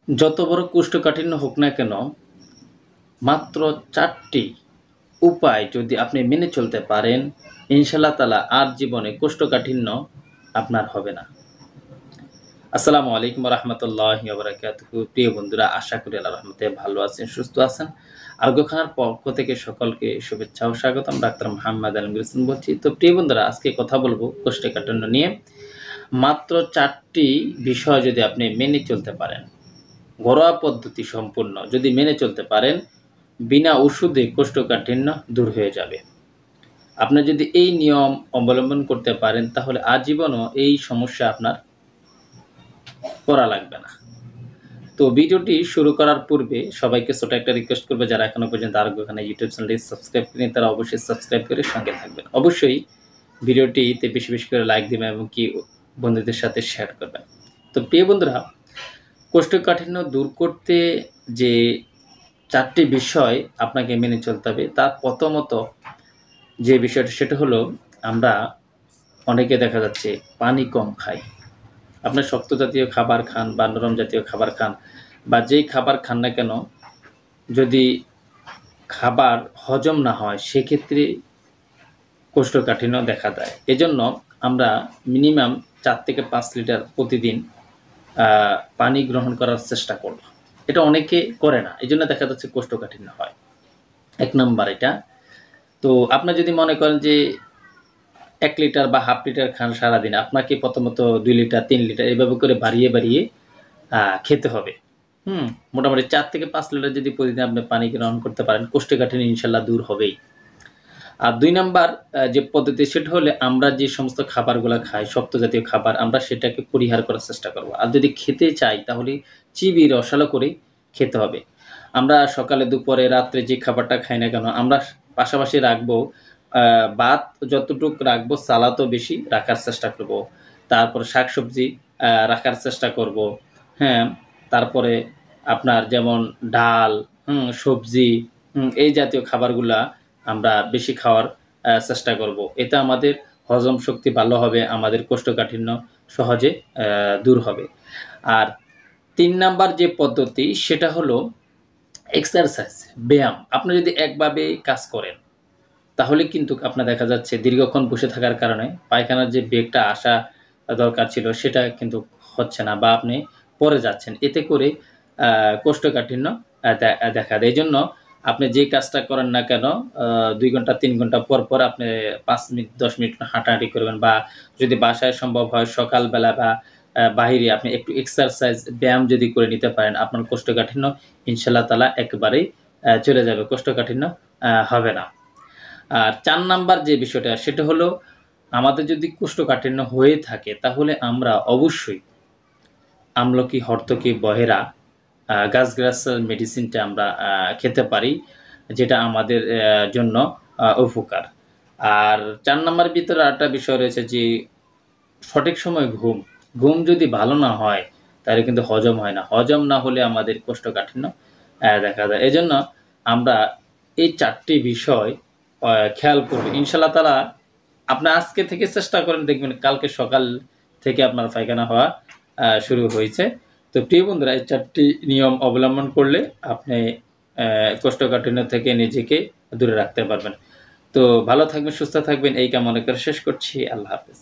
যত বড় কোষ্ঠকাঠিন্য হোক না কেন, মাত্র ৪ টি উপায় যদি আপনি মেনে চলতে পারেন, ইনশাআল্লাহ তাআলা আর জীবনে কোষ্ঠকাঠিন্য আপনার হবে না। আসসালামু আলাইকুম ওয়া রাহমাতুল্লাহি ওয়া বারাকাতুহু। প্রিয় বন্ধুরা, আশা করি আল্লাহর রহমতে ভালো আছেন, সুস্থ আছেন। আরোগ্যখানার পক্ষ থেকে সকলকে শুভেচ্ছা ও স্বাগতম। ডাক্তার মোহাম্মদ আলমগীর হোসেন বলছি। তো প্রিয় বন্ধুরা, আজকে কথা বলব কোষ্ঠকাঠিন্য নিয়ে। মাত্র ৪ টি বিষয় যদি আপনি মেনে চলতে পারেন, ঘরোয়া পদ্ধতি সম্পূর্ণ যদি মেনে চলতে পারেন, বিনা ওষুধে কোষ্ঠকাঠিন্য দূর হয়ে যাবে। আপনি যদি এই নিয়ম অবলম্বন করতে পারেন, তাহলে আজীবনও এই সমস্যা আপনার করা লাগবে না। তো ভিডিওটি শুরু করার পূর্বে সবাইকে ছোট একটা রিকোয়েস্ট করব, যারা এখনো পর্যন্ত আরোগ্যখানা ইউটিউব চ্যানেলটি সাবস্ক্রাইব করেনি তারা অবশ্যই সাবস্ক্রাইব করে সঙ্গে থাকবেন। অবশ্যই ভিডিওটিতে বেশি, বেশি করে লাইক দিবেন এবং কি বন্ধুদের সাথে শেয়ার করবেন। তো প্রিয় বন্ধুরা, কোষ্ঠকাঠিন্য দূর করতে যে ৪ টি বিষয় আপনাকে মেনে চলতে হবে, তার প্রথমত যে বিষয়টা সেটা হলো, আমরা অনেকে দেখা যাচ্ছে পানি কম খাই। আপনার শক্ত জাতীয় খাবার খান বা নরম জাতীয় খাবার খান বা যেই খাবার খান না কেন, যদি খাবার হজম না হয় সেক্ষেত্রে কোষ্ঠকাঠিন্য দেখা দেয়। এজন্য আমরা মিনিমাম ৪ থেকে ৫ লিটার প্রতিদিন পানি গ্রহণ করার চেষ্টা করব। এটা অনেকে করে না। এজন্য দেখা যাচ্ছে কোষ্ঠকাঠিন্য হয়। ১ নাম্বার এটা। তো আপনি যদি মনে করেন যে ১ লিটার বা হাফ লিটার খান সারাদিন, আপনাকে প্রথমত ২ লিটার, ৩ লিটার এভাবে করে বাড়িয়ে, বাড়িয়ে খেতে হবে। মোটামুটি ৪ থেকে ৫ লিটার যদি প্রতিদিন আপনি পানি গ্রহণ করতে পারেন, কোষ্ঠকাঠিন্য ইনশাআল্লাহ দূর হবেই। আর ২ নাম্বার যে পদ্ধতি সেটা হলে, আমরা যে সমস্ত খাবারগুলা খাই, শক্ত জাতীয় খাবার, আমরা সেটাকে পরিহার করার চেষ্টা করব। আর যদি খেতে চাই তাহলে চিবিয়ে রসালো করে খেতে হবে। আমরা সকালে, দুপুরে, রাত্রে যে খাবারটা খাই না কেন, আমরা পাশাপাশি রাখবো ভাত যতটুক রাখবো, সালাদও বেশি রাখার চেষ্টা করব। তারপরে শাকসবজি রাখার চেষ্টা করব। হ্যাঁ? তারপরে আপনার যেমন ডাল, সবজি, এই জাতীয় খাবারগুলা আমরা বেশি খাওয়ার চেষ্টা করব। এতে আমাদের হজম শক্তি ভালো হবে, আমাদের কোষ্ঠকাঠিন্য সহজে দূর হবে। আর ৩ নাম্বার যে পদ্ধতি সেটা হলো এক্সারসাইজ, ব্যায়াম। আপনি যদি একভাবে কাজ করেন, তাহলে কিন্তু আপনার দেখা যাচ্ছে দীর্ঘক্ষণ বসে থাকার কারণে পায়খানার যে বেগটা আসা দরকার ছিল সেটা কিন্তু হচ্ছে না, বা আপনি পড়ে যাচ্ছেন। এতে করে কোষ্ঠকাঠিন্য দেখা দেয়। এজন্য আপনি যে কাজটা করেন না কেন, ২ ঘন্টা ৩ ঘন্টা পর, পর আপনি ৫ মিনিট ১০ মিনিট হাঁটাহাঁটি করবেন, বা যদি বাসায় সম্ভব হয় সকালবেলা বা বাহিরে আপনি একটু এক্সারসাইজ, ব্যায়াম যদি করে নিতে পারেন, আপনার কোষ্ঠকাঠিন্য ইনশাআল্লাহ তাআলা একেবারেই চলে যাবে। কোষ্ঠকাঠিন্য হবে না। আর ৪ নাম্বার যে বিষয়টা সেটা হলো, আমাদের যদি কোষ্ঠকাঠিন্য হয়ে থাকে তাহলে আমরা অবশ্যই আমলকি, হর্তকি, বহেরা, গাছগাছালির মেডিসিনটা আমরা খেতে পারি, যেটা আমাদের জন্য উপকার। আর ৪ নাম্বারের ভিতরে আরেকটা বিষয় রয়েছে যে সঠিক সময়ে ঘুম। ঘুম যদি ভালো না হয় তাহলে কিন্তু হজম হয় না। হজম না হলে আমাদের কোষ্ঠকাঠিন্য দেখা যায়। এজন্য আমরা এই ৪ টি বিষয় খেয়াল করব। ইনশাআল্লাহ তাআলা আপনি আজকে থেকে চেষ্টা করেন, দেখবেন কালকে সকাল থেকে আপনার পায়খানা হওয়া শুরু হয়েছে। তো প্রিয় বন্ধুরা, এই ৪ টি নিয়ম অবলম্বন করলে আপনি কোষ্ঠকাঠিন্য থেকে নিজেকে দূরে রাখতে পারবেন। তো ভালো থাকবেন, সুস্থ থাকবেন এই কামনা করে শেষ করছি। আল্লাহ হাফেজ।